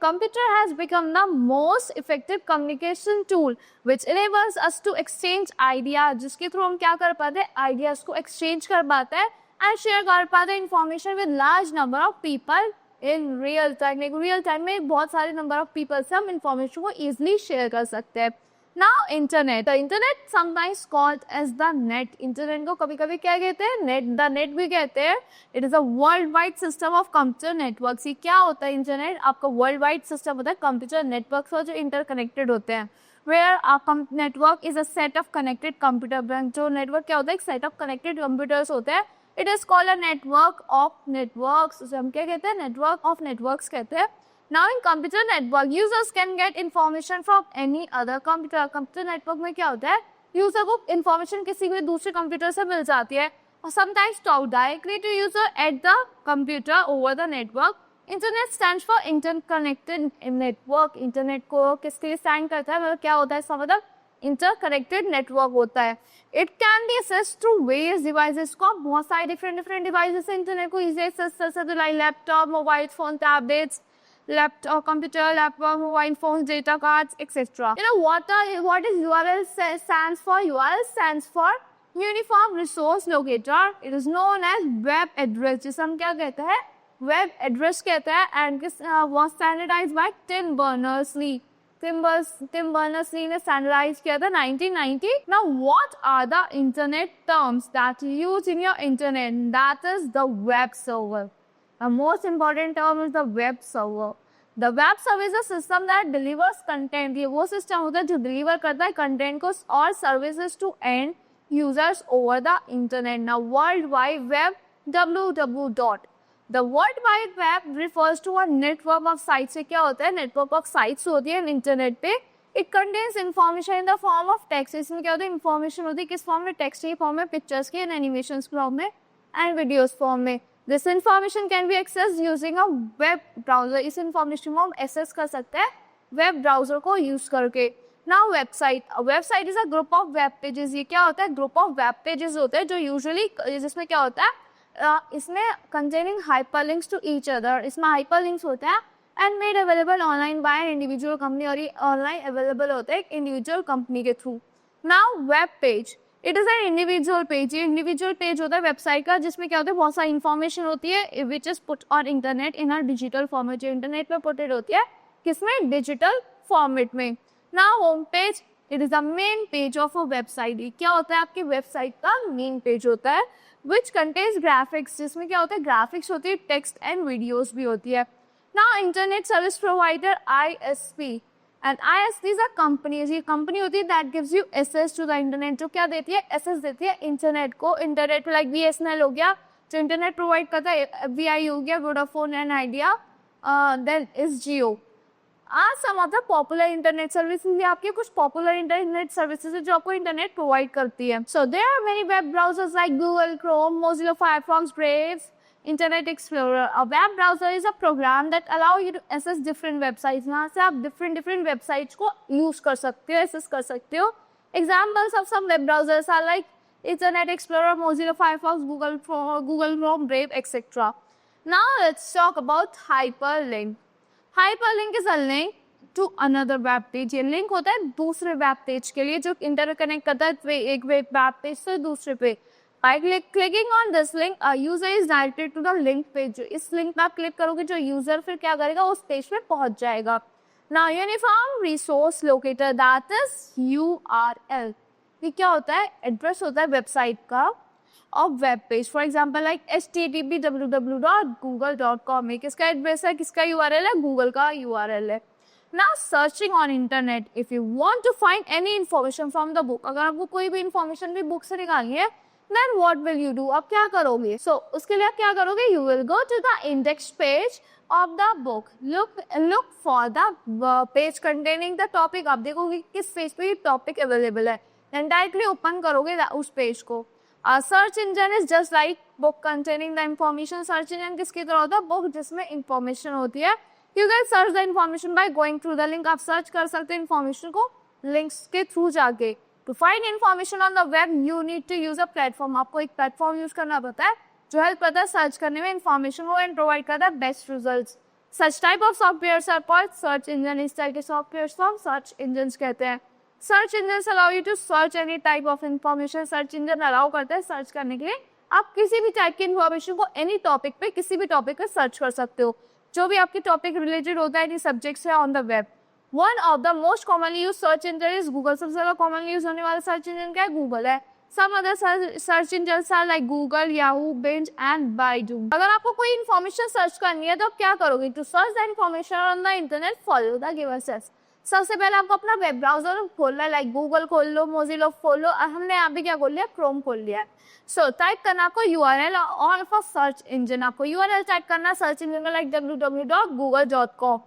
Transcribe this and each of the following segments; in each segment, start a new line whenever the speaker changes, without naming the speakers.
computer has become the most effective communication tool which enables us to exchange ideas, जिसके through हम क्या कर पाते हैं, आइडियाज को एक्सचेंज कर पाते हैं एंड शेयर कर पाते हैं information with large number of people in real time. Real time में बहुत सारे नंबर ऑफ पीपल से हम इंफॉर्मेशन को इजिली शेयर कर सकते हैं। Now internet, the internet sometimes called as the net. Internet को कभी कभी क्या कहते हैं, नेट, द नेट भी कहते हैं। It is a world wide system of computer networks. ये क्या होता है इंटरनेट, आपका वर्ल्ड वाइड सिस्टम होता है कंप्यूटर नेटवर्क्स और जो इंटरकनेक्टेड होते हैं। Where network is a set of connected computer. जो नेटवर्क क्या होता है, एक सेट ऑफ कनेक्टेड कंप्यूटर्स होते हैं। It is called a network of networks. उसे हम क्या कहते हैं, नेटवर्क ऑफ नेटवर्क्स कहते हैं। Now in computer network, users can get information from any other computer. Computer network में क्या होता है, यूजर को information किसी भी दूसरे कंप्यूटर से मिल जाती है और sometimes talk directly to user at the computer over the network. Internet stands for interconnected network. Internet को किसके लिए stand करता है, मतलब क्या होता है इसका मतलब, interconnected network होता है। It can be accessed through various devices. को बहुत सारे different devices से इंटरनेट को easily access कर सकते हैं, like laptop, mobile phone, tablets, laptop, computer, laptop, mobile phones, data cards, etc. You know what is URL stands for? URL stands for Uniform Resource Locator. It is known as web address. जिसे हम क्या कहते हैं, web address कहते हैं, and was standardized by Tim Berners-Lee. Tim Berners-Lee ने standardize किया था 1990. Now, what are the internet terms that you use in your internet? That is the web server. The most important term is the web server. The web server is a system that delivers content. ये वो system होता है जो deliver करता है content को और services to end users over the internet. Now, World Wide Web, www. The World Wide Web refers to a network of sites. से क्या होता है, network of sites होती है internet पे. It contains information in the form of text. इसमें क्या होता है, information होती है किस form में, text के form में, pictures के and animations form में and videos form में. This information can be accessed using a web browser. इस information को हम access कर सकते हैं web browser को use करके. Now website. A website is a group of web pages. ये क्या होता है, group of web pages होते हैं जो usually, जिसमें क्या होता है, इसमें containing hyperlinks to each other. इसमें hyperlinks होते हैं and made available online by an individual company. और ये online available होते हैं एक individual company के through. Now web page. It is an individual page. ये इंडिविजुअल पेज होता है वेबसाइट का जिसमें क्या होता है, बहुत सारी इन्फॉर्मेशन होती है which is put on internet in a digital format. जो इंटरनेट पे पुटेड होती है किसमें, डिजिटल फॉर्मेट में। Now home page, it is the main page of a website. ये क्या होता है, आपकी वेबसाइट का मेन पेज होता है विच कंटेन्स ग्राफिक्स, जिसमें क्या होता है, ग्राफिक्स होती है, टेक्स्ट एंड वीडियोज भी होती है। Now internet service provider ISP and ISP is a company. ये कंपनी होती है that gives you access to the internet. जो क्या देती है, access देती है इंटरनेट को। इंटरनेट लाइक BSNL हो गया जो इंटरनेट प्रोवाइड करता है, VI हो गया, Vodafone and Idea, then is Jio. Some of the popular internet services, आपके कुछ पॉपुलर इंटरनेट सर्विसेज है जो आपको इंटरनेट प्रोवाइड करती है। So there are many web browsers like Google Chrome, Mozilla Firefox, Brave, Internet Explorer. A web browser is a program that allow you to access different websites. यहाँ से आप different websites को use कर सकते हो, access कर सकते हो. Examples of some web browsers are like Internet Explorer, Mozilla Firefox, Google Chrome, Brave, etc. Now let's talk about hyperlink. Hyperlink is a link to another web page. ये link होता है दूसरे web page के लिए जो interconnect करता है एक web page से दूसरे पे. By clicking on this link, a user is directed to the link page. इस लिंक पे आप क्लिक करोगे जो यूजर फिर क्या करेगा, उस पेज पे पहुंच जाएगा। Now Uniform Resource Locator, that is URL. ये क्या होता है, एड्रेस होता है वेबसाइट का और web page. For example like http www.google.com। ये किसका एड्रेस है, किसका URL है, गूगल का URL है। Now searching on internet, if you want to find any information from the book, अगर आपको कोई भी इंफॉर्मेशन भी बुक से निकालनी है, then what will you do? आप क्या करोगे? So उसके लिए आप क्या करोगे? You will go to the index page of the book. Look for the page containing the topic. आप देखोगे किस पेज पे ये टॉपिक अवेलेबल है, then directly ओपन करोगे उस पेज को। Search engine is just like book containing the information. Search engine किसकी तरह होता है, बुक जिसमें इंफॉर्मेशन होती है। You can search the information by going through the link. आप सर्च कर सकते हैं इंफॉर्मेशन को लिंक्स के थ्रू जाके। To find information on the web you need to use a platform. आपको एक प्लेटफॉर्म यूज करना पड़ता है जो हेल्प करता है सर्च करने में इंफॉर्मेशन को एंड प्रोवाइड करता है best results. Such type of softwares are called search engine. इस तरह के softwares को हम search engines कहते हैं. Search engines allow you to search any type of information. Search engine allow करते हैं search करने के लिए. आप किसी भी टाइप की इन्फॉर्मेशन को एनी टॉपिक पे किसी भी टॉपिक पे सर्च कर सकते हो, जो भी आपकी टॉपिक रिलेटेड होता है एनी सब्जेक्ट से on the web. One of the most commonly use search engine is Google. सबसे ज्यादा कॉमनली यूज होने वाला सर्च इंजन क्या है? गूगल है. Some other search engines are like Google, Yahoo, Bing and Baidu. अगर आपको कोई इन्फॉर्मेशन सर्च करनी है तो आप क्या करोगे? To search the information on the internet, follow the given steps. सबसे पहले आपको अपना वेब ब्राउजर खोलना है, लाइक गूगल खोल लो, मोजिला खोल लो. हमने यहाँ पे क्या खोल लिया? क्रोम खोल लिया है. सो टाइप करना आपको URL of a search engine. आपको URL टाइप करना सर्च इंजन का, like www.google.com.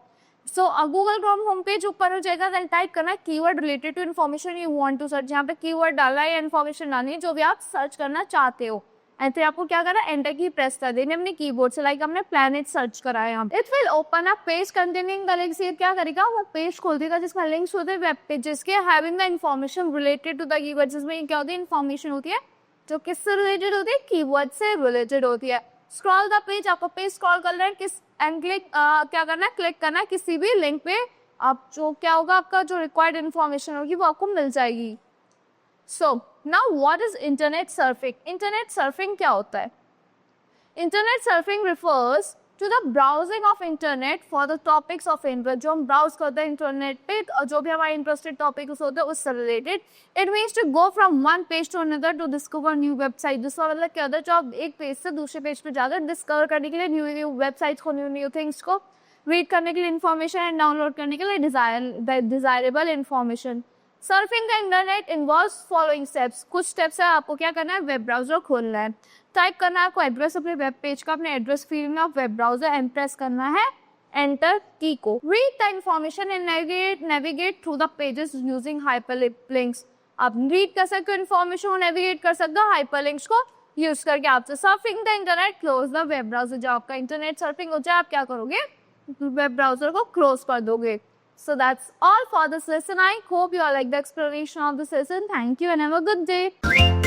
So Google Chrome home page ऊपर हो जाएगा. देन टाइप करना keyword related to information you want to search. यहाँ पे कीवर्ड डालना है या इन्फॉर्मेशन डालनी है जो भी आप सर्च करना चाहते हो. एंड फिर आपको क्या करना है? एंटर की प्रेस कर देनी अपने कीबोर्ड से, लाइक हमने प्लैनेट सर्च करा है. It will open a page containing the links. ये क्या करेगा? वो पेज खोल देगा जिसमें लिंक्स होते हैं वेब पेजेस के, having the information related to the keyword. जिसमें क्या होती है? इन्फॉर्मेशन होती है जो किससे रिलेटेड होती है? कीवर्ड से रिलेटेड होती है. Scroll the page. आपको पेज स्क्रॉल करना है किस एंड क्लिक क्या करना है? क्लिक करना है किसी भी लिंक पे. आप जो क्या होगा, आपका जो रिक्वायर्ड इन्फॉर्मेशन होगी वो आपको मिल जाएगी. So now what is internet surfing? Internet surfing क्या होता है? Internet surfing refers to the browsing of internet for the topics of interest. जो हम ब्राउज करते हैं इंटरनेट पे और जो भी हमारे इंटरेस्टेड टॉपिक होते हैं उससे related. It means to go from one page to another to discover new website. दूसरा मतलब क्या होता है? जो आप एक पेज से दूसरे पेज पे जाकर डिस्कवर करने के लिए न्यू वेबसाइट्स को, न्यू थिंग्स को रीड करने के लिए इन्फॉर्मेशन एंड डाउनलोड करने के लिए desirable information. Surfing the internet involves following steps. कुछ स्टेप्स है. आपको क्या करना है? वेब ब्राउजर खोलना है. टाइप करना है आपको एड्रेस अपने वेब पेज का, अपने एड्रेस फील्ड में आप वेब ब्राउजर एंड प्रेस करना है एंटर की को. Read the information and navigate through the pages using hyperlinks. आप रीड कर सकते हो इन्फॉर्मेशन को, नेविगेट कर सकते हो हाइपरलिंक्स को यूज करके. आपसे surfing the internet, close the web browser. जब आपका इंटरनेट सर्फिंग हो जाए आप क्या करोगे? वेब ब्राउजर को क्लोज कर दोगे. So that's all for this lesson. I hope you all like the explanation of this lesson. Thank you and have a good day.